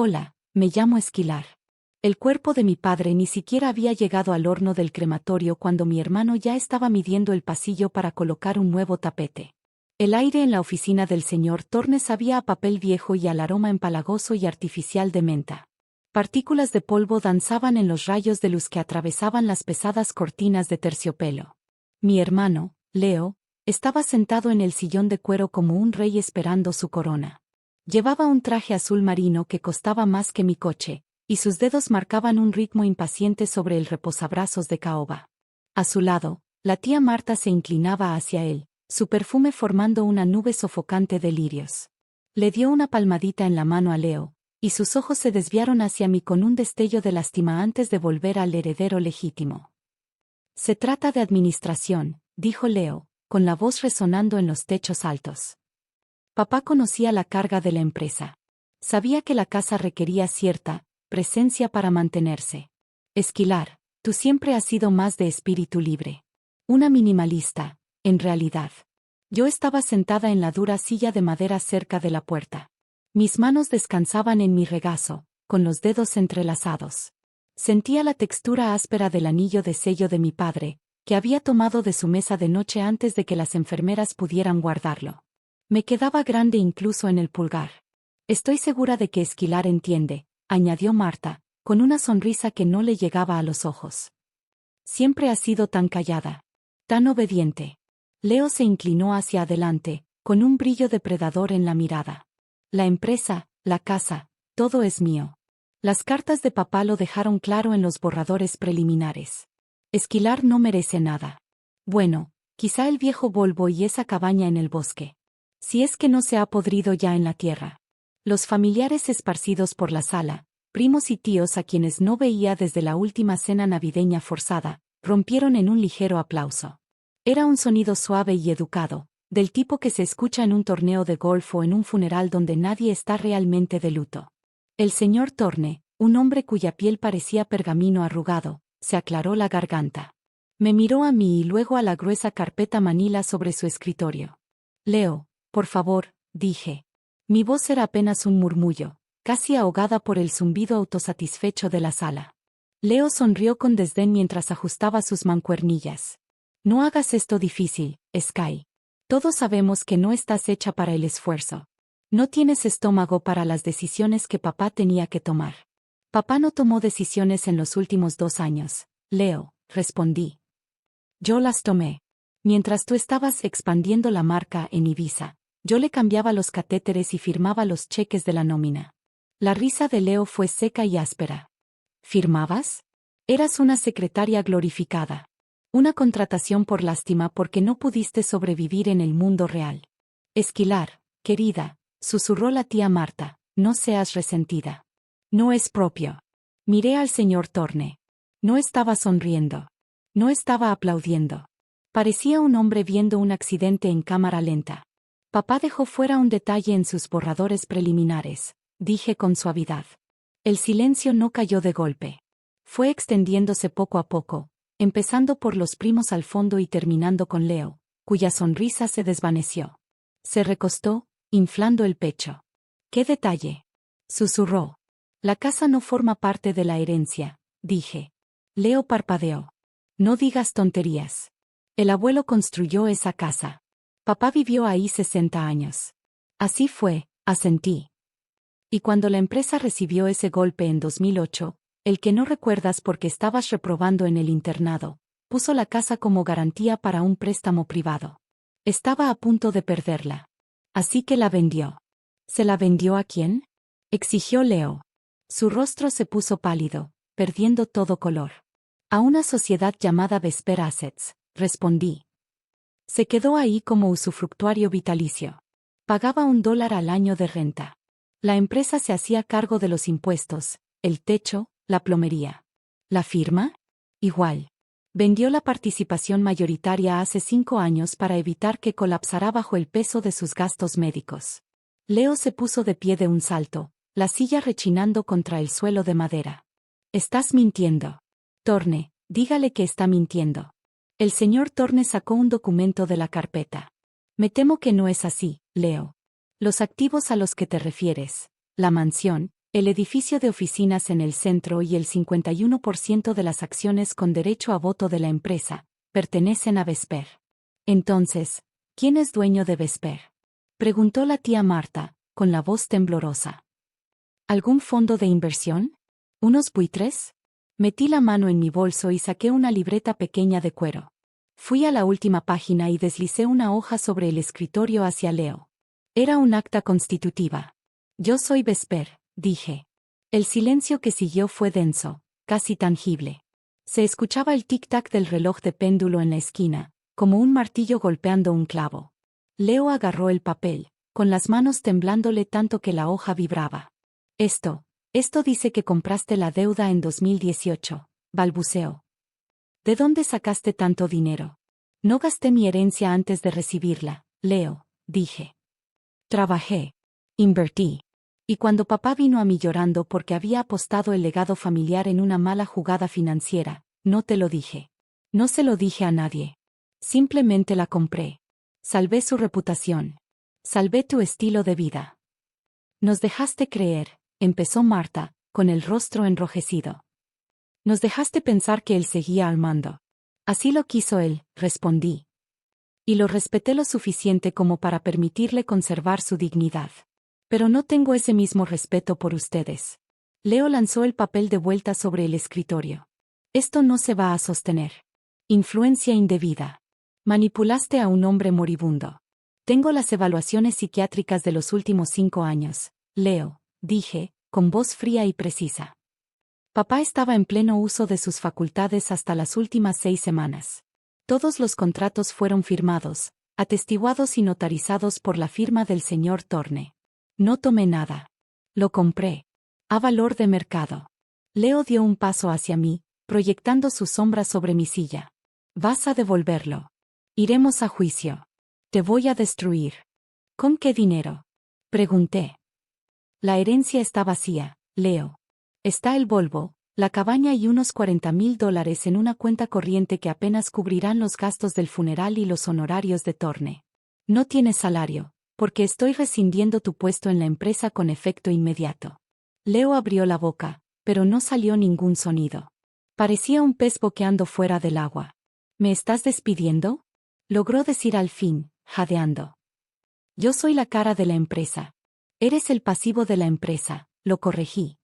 Hola, me llamo Esquilar. El cuerpo de mi padre ni siquiera había llegado al horno del crematorio cuando mi hermano ya estaba midiendo el pasillo para colocar un nuevo tapete. El aire en la oficina del señor Torne sabía a papel viejo y al aroma empalagoso y artificial de menta. Partículas de polvo danzaban en los rayos de luz que atravesaban las pesadas cortinas de terciopelo. Mi hermano, Leo, estaba sentado en el sillón de cuero como un rey esperando su corona. Llevaba un traje azul marino que costaba más que mi coche, y sus dedos marcaban un ritmo impaciente sobre el reposabrazos de caoba. A su lado, la tía Marta se inclinaba hacia él, su perfume formando una nube sofocante de lirios. Le dio una palmadita en la mano a Leo, y sus ojos se desviaron hacia mí con un destello de lástima antes de volver al heredero legítimo. Se trata de administración, dijo Leo, con la voz resonando en los techos altos. Papá conocía la carga de la empresa. Sabía que la casa requería cierta presencia para mantenerse. Esquilar, tú siempre has sido más de espíritu libre. Una minimalista, en realidad. Yo estaba sentada en la dura silla de madera cerca de la puerta. Mis manos descansaban en mi regazo, con los dedos entrelazados. Sentía la textura áspera del anillo de sello de mi padre, que había tomado de su mesa de noche antes de que las enfermeras pudieran guardarlo. Me quedaba grande incluso en el pulgar. Estoy segura de que Esquilar entiende, añadió Marta, con una sonrisa que no le llegaba a los ojos. Siempre has sido tan callada, tan obediente. Leo se inclinó hacia adelante, con un brillo depredador en la mirada. La empresa, la casa, todo es mío. Las cartas de papá lo dejaron claro en los borradores preliminares. Esquilar no merece nada. Bueno, quizá el viejo Volvo y esa cabaña en el bosque. Si es que no se ha podrido ya en la tierra. Los familiares esparcidos por la sala, primos y tíos a quienes no veía desde la última cena navideña forzada, rompieron en un ligero aplauso. Era un sonido suave y educado, del tipo que se escucha en un torneo de golf o en un funeral donde nadie está realmente de luto. El señor Torne, un hombre cuya piel parecía pergamino arrugado, se aclaró la garganta. Me miró a mí y luego a la gruesa carpeta manila sobre su escritorio. Leo, por favor, dije. Mi voz era apenas un murmullo, casi ahogada por el zumbido autosatisfecho de la sala. Leo sonrió con desdén mientras ajustaba sus mancuernillas. No hagas esto difícil, Sky. Todos sabemos que no estás hecha para el esfuerzo. No tienes estómago para las decisiones que papá tenía que tomar. Papá no tomó decisiones en los últimos 2 años, Leo, respondí. Yo las tomé. Mientras tú estabas expandiendo la marca en Ibiza, yo le cambiaba los catéteres y firmaba los cheques de la nómina. La risa de Leo fue seca y áspera. ¿Firmabas? Eras una secretaria glorificada. Una contratación por lástima porque no pudiste sobrevivir en el mundo real. Esquilar, querida, susurró la tía Marta, no seas resentida. No es propio. Miré al señor Torne. No estaba sonriendo. No estaba aplaudiendo. Parecía un hombre viendo un accidente en cámara lenta. Papá dejó fuera un detalle en sus borradores preliminares, dije con suavidad. El silencio no cayó de golpe. Fue extendiéndose poco a poco, empezando por los primos al fondo y terminando con Leo, cuya sonrisa se desvaneció. Se recostó, inflando el pecho. ¿Qué detalle? Susurró. La casa no forma parte de la herencia, dije. Leo parpadeó. No digas tonterías. El abuelo construyó esa casa. Papá vivió ahí 60 años. Así fue, asentí. Y cuando la empresa recibió ese golpe en 2008, el que no recuerdas porque estabas reprobando en el internado, puso la casa como garantía para un préstamo privado. Estaba a punto de perderla. Así que la vendió. ¿Se la vendió a quién? Exigió Leo. Su rostro se puso pálido, perdiendo todo color. A una sociedad llamada Vesper Assets, respondí. Se quedó ahí como usufructuario vitalicio. Pagaba $1 al año de renta. La empresa se hacía cargo de los impuestos, el techo, la plomería. ¿La firma? Igual. Vendió la participación mayoritaria hace 5 años para evitar que colapsara bajo el peso de sus gastos médicos. Leo se puso de pie de un salto, la silla rechinando contra el suelo de madera. Estás mintiendo. Torne, dígale que está mintiendo. El señor Torne sacó un documento de la carpeta. Me temo que no es así, Leo. Los activos a los que te refieres, la mansión, El edificio de oficinas en el centro y el 51% de las acciones con derecho a voto de la empresa pertenecen a Vesper. Entonces, ¿quién es dueño de Vesper? Preguntó la tía Marta, con la voz temblorosa. ¿Algún fondo de inversión? ¿Unos buitres? Metí la mano en mi bolso y saqué una libreta pequeña de cuero. Fui a la última página y deslicé una hoja sobre el escritorio hacia Leo. Era un acta constitutiva. Yo soy Vesper, dije. El silencio que siguió fue denso, casi tangible. Se escuchaba el tic-tac del reloj de péndulo en la esquina, como un martillo golpeando un clavo. Leo agarró el papel, con las manos temblándole tanto que la hoja vibraba. Esto dice que compraste la deuda en 2018, balbuceó. ¿De dónde sacaste tanto dinero? No gasté mi herencia antes de recibirla, Leo, dije. Trabajé. Invertí. Y cuando papá vino a mí llorando porque había apostado el legado familiar en una mala jugada financiera, no te lo dije. No se lo dije a nadie. Simplemente la compré. Salvé su reputación. Salvé tu estilo de vida. Nos dejaste creer, empezó Marta, con el rostro enrojecido. Nos dejaste pensar que él seguía al mando. Así lo quiso él, respondí. Y lo respeté lo suficiente como para permitirle conservar su dignidad. Pero no tengo ese mismo respeto por ustedes. Leo lanzó el papel de vuelta sobre el escritorio. Esto no se va a sostener. Influencia indebida. Manipulaste a un hombre moribundo. Tengo las evaluaciones psiquiátricas de los últimos 5 años, Leo, dije, con voz fría y precisa. Papá estaba en pleno uso de sus facultades hasta las últimas 6 semanas. Todos los contratos fueron firmados, atestiguados y notarizados por la firma del señor Torne. No tomé nada. Lo compré. A valor de mercado. Leo dio un paso hacia mí, proyectando su sombra sobre mi silla. Vas a devolverlo. Iremos a juicio. Te voy a destruir. ¿Con qué dinero? Pregunté. La herencia está vacía, Leo. Está el Volvo, la cabaña y unos $40,000 en una cuenta corriente que apenas cubrirán los gastos del funeral y los honorarios de Torne. No tienes salario, porque estoy rescindiendo tu puesto en la empresa con efecto inmediato. Leo abrió la boca, pero no salió ningún sonido. Parecía un pez boqueando fuera del agua. ¿Me estás despidiendo? Logró decir al fin, jadeando. Yo soy la cara de la empresa. Eres el pasivo de la empresa, lo corregí.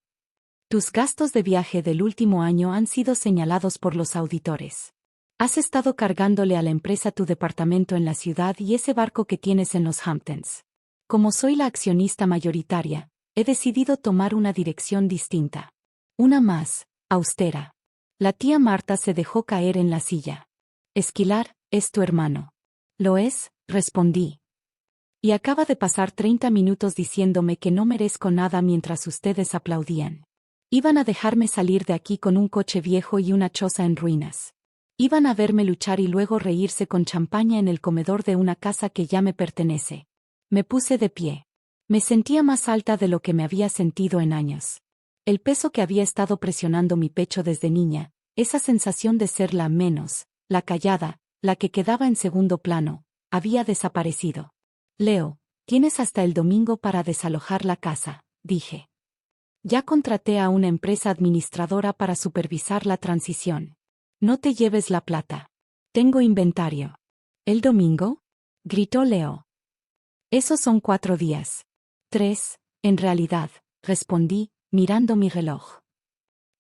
Tus gastos de viaje del último año han sido señalados por los auditores. Has estado cargándole a la empresa tu departamento en la ciudad y ese barco que tienes en los Hamptons. Como soy la accionista mayoritaria, he decidido tomar una dirección distinta. Una más, austera. La tía Marta se dejó caer en la silla. Esquilar, es tu hermano. Lo es, respondí. Y acaba de pasar 30 minutos diciéndome que no merezco nada mientras ustedes aplaudían. Iban a dejarme salir de aquí con un coche viejo y una choza en ruinas. Iban a verme luchar y luego reírse con champaña en el comedor de una casa que ya me pertenece. Me puse de pie. Me sentía más alta de lo que me había sentido en años. El peso que había estado presionando mi pecho desde niña, esa sensación de ser la menos, la callada, la que quedaba en segundo plano, había desaparecido. Leo, tienes hasta el domingo para desalojar la casa, dije. Ya contraté a una empresa administradora para supervisar la transición. No te lleves la plata. Tengo inventario. ¿El domingo? Gritó Leo. Esos son 4 días. 3, en realidad, respondí, mirando mi reloj.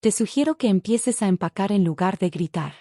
Te sugiero que empieces a empacar en lugar de gritar.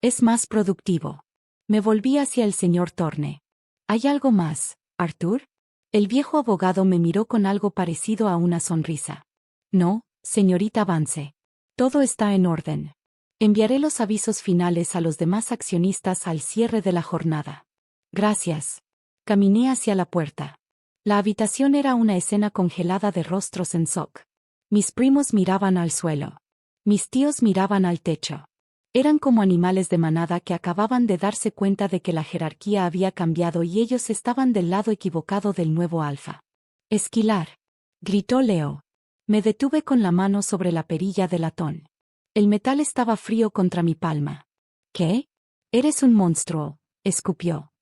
Es más productivo. Me volví hacia el señor Torne. ¿Hay algo más, Arthur? El viejo abogado me miró con algo parecido a una sonrisa. No, señorita Vance. Todo está en orden. Enviaré los avisos finales a los demás accionistas al cierre de la jornada. Gracias. Caminé hacia la puerta. La habitación era una escena congelada de rostros en shock. Mis primos miraban al suelo. Mis tíos miraban al techo. Eran como animales de manada que acababan de darse cuenta de que la jerarquía había cambiado y ellos estaban del lado equivocado del nuevo alfa. Esquilar. Gritó Leo. Me detuve con la mano sobre la perilla del latón. El metal estaba frío contra mi palma. ¿Qué? Eres un monstruo, escupió.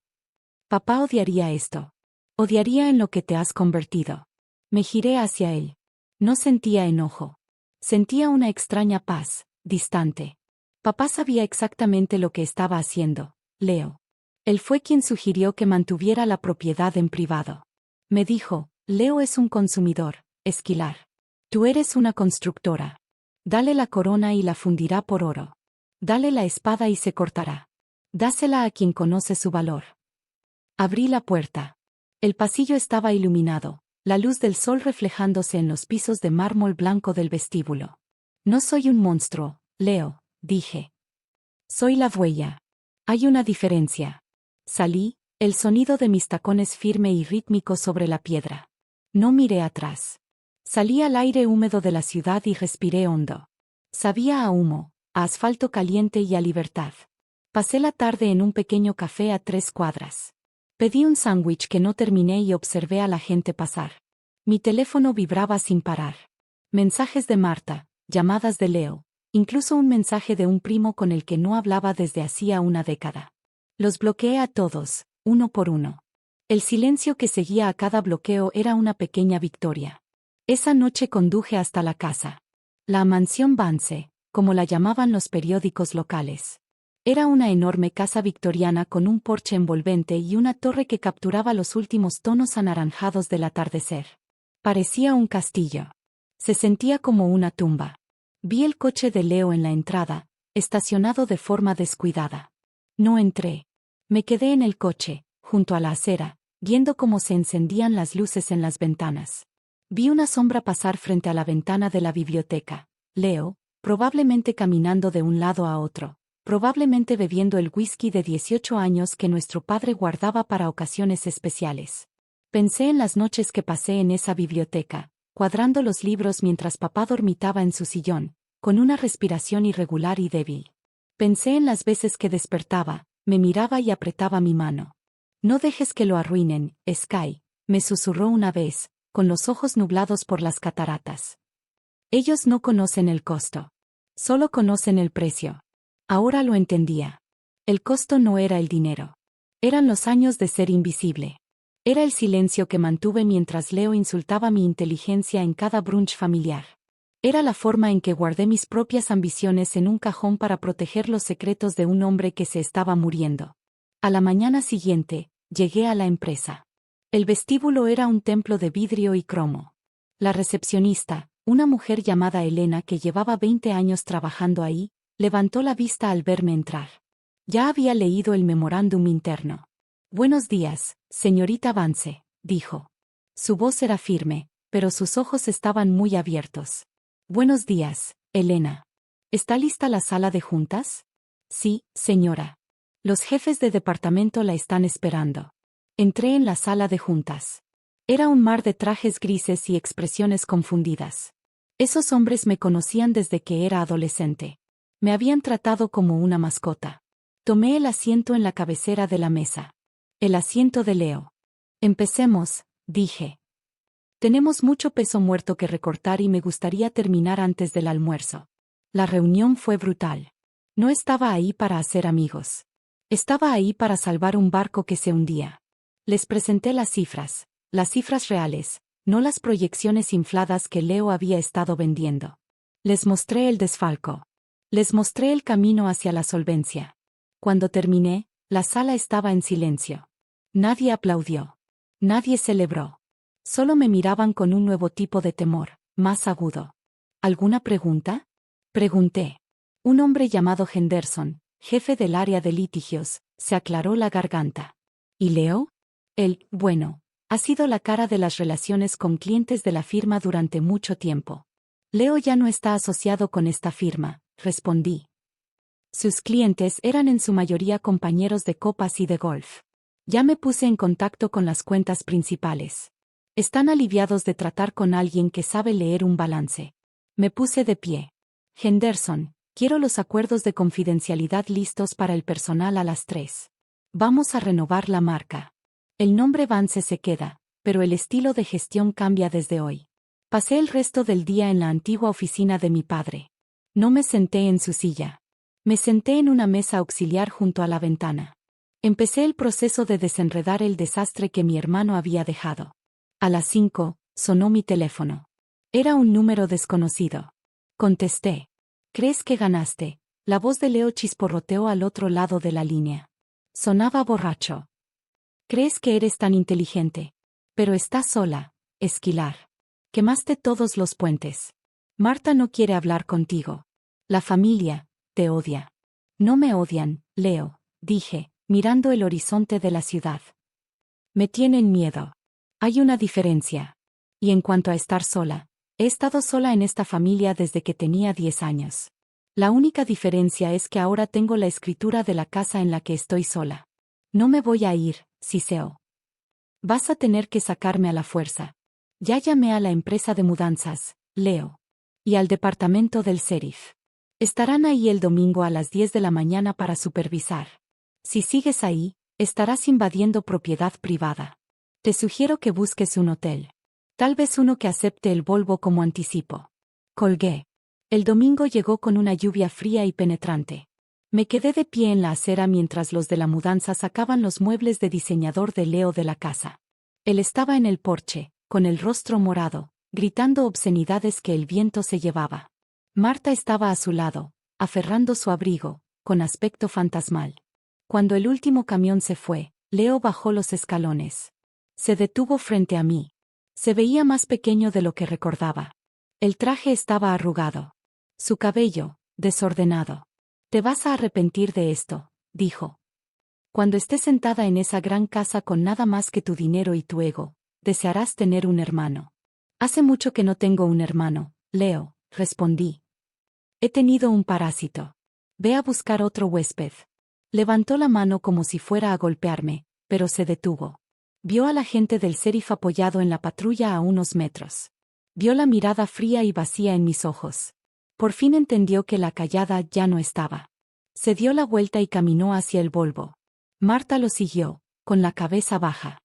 Papá odiaría esto. Odiaría en lo que te has convertido. Me giré hacia él. No sentía enojo. Sentía una extraña paz, distante. Papá sabía exactamente lo que estaba haciendo, Leo. Él fue quien sugirió que mantuviera la propiedad en privado. Me dijo, Leo es un consumidor, Esquilar. Tú eres una constructora. Dale la corona y la fundirá por oro. Dale la espada y se cortará. Dásela a quien conoce su valor. Abrí la puerta. El pasillo estaba iluminado, la luz del sol reflejándose en los pisos de mármol blanco del vestíbulo. No soy un monstruo, Leo, dije. Soy la huella. Hay una diferencia. Salí, el sonido de mis tacones firme y rítmico sobre la piedra. No miré atrás. Salí al aire húmedo de la ciudad y respiré hondo. Sabía a humo, a asfalto caliente y a libertad. Pasé la tarde en un pequeño café a 3 cuadras. Pedí un sándwich que no terminé y observé a la gente pasar. Mi teléfono vibraba sin parar. Mensajes de Marta, llamadas de Leo, incluso un mensaje de un primo con el que no hablaba desde hacía una década. Los bloqueé a todos, uno por uno. El silencio que seguía a cada bloqueo era una pequeña victoria. Esa noche conduje hasta la casa. La mansión Vance, como la llamaban los periódicos locales. Era una enorme casa victoriana con un porche envolvente y una torre que capturaba los últimos tonos anaranjados del atardecer. Parecía un castillo. Se sentía como una tumba. Vi el coche de Leo en la entrada, estacionado de forma descuidada. No entré. Me quedé en el coche, junto a la acera, viendo cómo se encendían las luces en las ventanas. Vi una sombra pasar frente a la ventana de la biblioteca. Leo, probablemente caminando de un lado a otro. Probablemente bebiendo el whisky de 18 años que nuestro padre guardaba para ocasiones especiales. Pensé en las noches que pasé en esa biblioteca, cuadrando los libros mientras papá dormitaba en su sillón, con una respiración irregular y débil. Pensé en las veces que despertaba, me miraba y apretaba mi mano. No dejes que lo arruinen, Sky, me susurró una vez, con los ojos nublados por las cataratas. Ellos no conocen el costo. Solo conocen el precio. Ahora lo entendía. El costo no era el dinero. Eran los años de ser invisible. Era el silencio que mantuve mientras Leo insultaba mi inteligencia en cada brunch familiar. Era la forma en que guardé mis propias ambiciones en un cajón para proteger los secretos de un hombre que se estaba muriendo. A la mañana siguiente, llegué a la empresa. El vestíbulo era un templo de vidrio y cromo. La recepcionista, una mujer llamada Elena que llevaba 20 años trabajando ahí, levantó la vista al verme entrar. Ya había leído el memorándum interno. Buenos días, señorita Vance, dijo. Su voz era firme, pero sus ojos estaban muy abiertos. Buenos días, Elena. ¿Está lista la sala de juntas? Sí, señora. Los jefes de departamento la están esperando. Entré en la sala de juntas. Era un mar de trajes grises y expresiones confundidas. Esos hombres me conocían desde que era adolescente. Me habían tratado como una mascota. Tomé el asiento en la cabecera de la mesa. El asiento de Leo. Empecemos, dije. Tenemos mucho peso muerto que recortar y me gustaría terminar antes del almuerzo. La reunión fue brutal. No estaba ahí para hacer amigos. Estaba ahí para salvar un barco que se hundía. Les presenté las cifras reales, no las proyecciones infladas que Leo había estado vendiendo. Les mostré el desfalco. Les mostré el camino hacia la solvencia. Cuando terminé, la sala estaba en silencio. Nadie aplaudió. Nadie celebró. Solo me miraban con un nuevo tipo de temor, más agudo. ¿Alguna pregunta? Pregunté. Un hombre llamado Henderson, jefe del área de litigios, se aclaró la garganta. ¿Y Leo? Él, bueno, ha sido la cara de las relaciones con clientes de la firma durante mucho tiempo. Leo ya no está asociado con esta firma, respondí. Sus clientes eran en su mayoría compañeros de copas y de golf. Ya me puse en contacto con las cuentas principales. Están aliviados de tratar con alguien que sabe leer un balance. Me puse de pie. Henderson, quiero los acuerdos de confidencialidad listos para el personal a las 3. Vamos a renovar la marca. El nombre Vance se queda, pero el estilo de gestión cambia desde hoy. Pasé el resto del día en la antigua oficina de mi padre. No me senté en su silla. Me senté en una mesa auxiliar junto a la ventana. Empecé el proceso de desenredar el desastre que mi hermano había dejado. A las 5, sonó mi teléfono. Era un número desconocido. Contesté. ¿Crees que ganaste? La voz de Leo chisporroteó al otro lado de la línea. Sonaba borracho. ¿Crees que eres tan inteligente? Pero estás sola, Esquilar. Quemaste todos los puentes. Marta no quiere hablar contigo. La familia te odia. No me odian, Leo, dije, mirando el horizonte de la ciudad. Me tienen miedo. Hay una diferencia. Y en cuanto a estar sola, he estado sola en esta familia desde que tenía 10 años. La única diferencia es que ahora tengo la escritura de la casa en la que estoy sola. No me voy a ir, Siseo. Vas a tener que sacarme a la fuerza. Ya llamé a la empresa de mudanzas, Leo. Y al departamento del sheriff. Estarán ahí el domingo a las 10 de la mañana para supervisar. Si sigues ahí, estarás invadiendo propiedad privada. Te sugiero que busques un hotel. Tal vez uno que acepte el Volvo como anticipo. Colgué. El domingo llegó con una lluvia fría y penetrante. Me quedé de pie en la acera mientras los de la mudanza sacaban los muebles de diseñador de Leo de la casa. Él estaba en el porche, con el rostro morado, gritando obscenidades que el viento se llevaba. Marta estaba a su lado, aferrando su abrigo, con aspecto fantasmal. Cuando el último camión se fue, Leo bajó los escalones. Se detuvo frente a mí. Se veía más pequeño de lo que recordaba. El traje estaba arrugado. Su cabello, desordenado. Te vas a arrepentir de esto, dijo. Cuando estés sentada en esa gran casa con nada más que tu dinero y tu ego, desearás tener un hermano. Hace mucho que no tengo un hermano, Leo, respondí. He tenido un parásito. Ve a buscar otro huésped. Levantó la mano como si fuera a golpearme, pero se detuvo. Vio a la gente del sheriff apoyado en la patrulla a unos metros. Vio la mirada fría y vacía en mis ojos. Por fin entendió que la callada ya no estaba. Se dio la vuelta y caminó hacia el Volvo. Marta lo siguió, con la cabeza baja.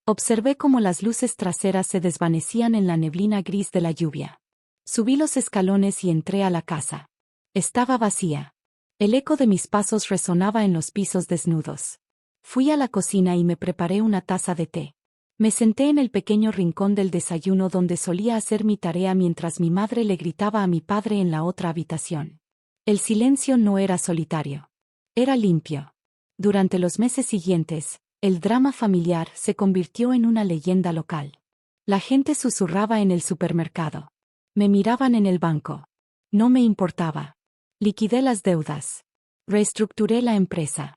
Observé cómo las luces traseras se desvanecían en la neblina gris de la lluvia. Subí los escalones y entré a la casa. Estaba vacía. El eco de mis pasos resonaba en los pisos desnudos. Fui a la cocina y me preparé una taza de té. Me senté en el pequeño rincón del desayuno donde solía hacer mi tarea mientras mi madre le gritaba a mi padre en la otra habitación. El silencio no era solitario. Era limpio. Durante los meses siguientes, el drama familiar se convirtió en una leyenda local. La gente susurraba en el supermercado. Me miraban en el banco. No me importaba. Liquidé las deudas. Reestructuré la empresa.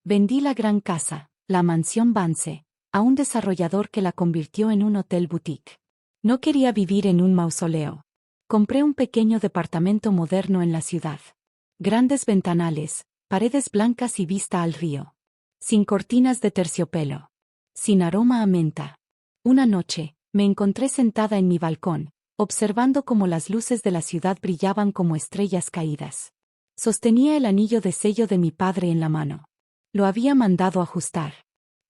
Vendí la gran casa, la mansión Vance, a un desarrollador que la convirtió en un hotel boutique. No quería vivir en un mausoleo. Compré un pequeño departamento moderno en la ciudad. Grandes ventanales, paredes blancas y vista al río. Sin cortinas de terciopelo. Sin aroma a menta. Una noche, me encontré sentada en mi balcón, observando cómo las luces de la ciudad brillaban como estrellas caídas. Sostenía el anillo de sello de mi padre en la mano. Lo había mandado ajustar.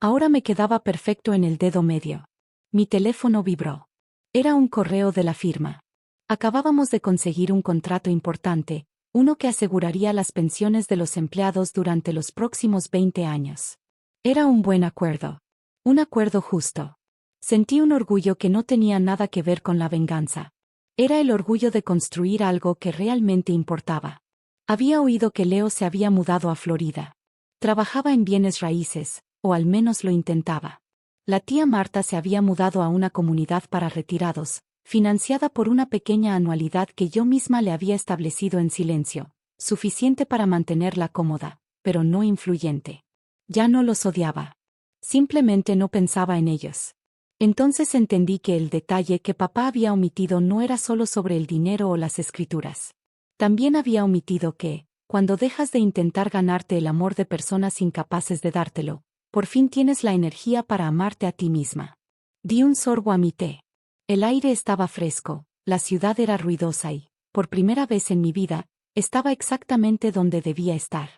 Ahora me quedaba perfecto en el dedo medio. Mi teléfono vibró. Era un correo de la firma. Acabábamos de conseguir un contrato importante, uno que aseguraría las pensiones de los empleados durante los próximos 20 años. Era un buen acuerdo. Un acuerdo justo. Sentí un orgullo que no tenía nada que ver con la venganza. Era el orgullo de construir algo que realmente importaba. Había oído que Leo se había mudado a Florida. Trabajaba en bienes raíces, o al menos lo intentaba. La tía Marta se había mudado a una comunidad para retirados, financiada por una pequeña anualidad que yo misma le había establecido en silencio, suficiente para mantenerla cómoda, pero no influyente. Ya no los odiaba. Simplemente no pensaba en ellos. Entonces entendí que el detalle que papá había omitido no era solo sobre el dinero o las escrituras. También había omitido que, cuando dejas de intentar ganarte el amor de personas incapaces de dártelo, por fin tienes la energía para amarte a ti misma. Di un sorbo a mi té. El aire estaba fresco, la ciudad era ruidosa y, por primera vez en mi vida, estaba exactamente donde debía estar.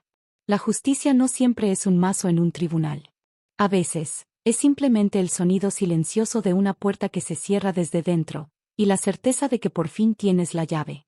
La justicia no siempre es un mazo en un tribunal. A veces, es simplemente el sonido silencioso de una puerta que se cierra desde dentro, y la certeza de que por fin tienes la llave.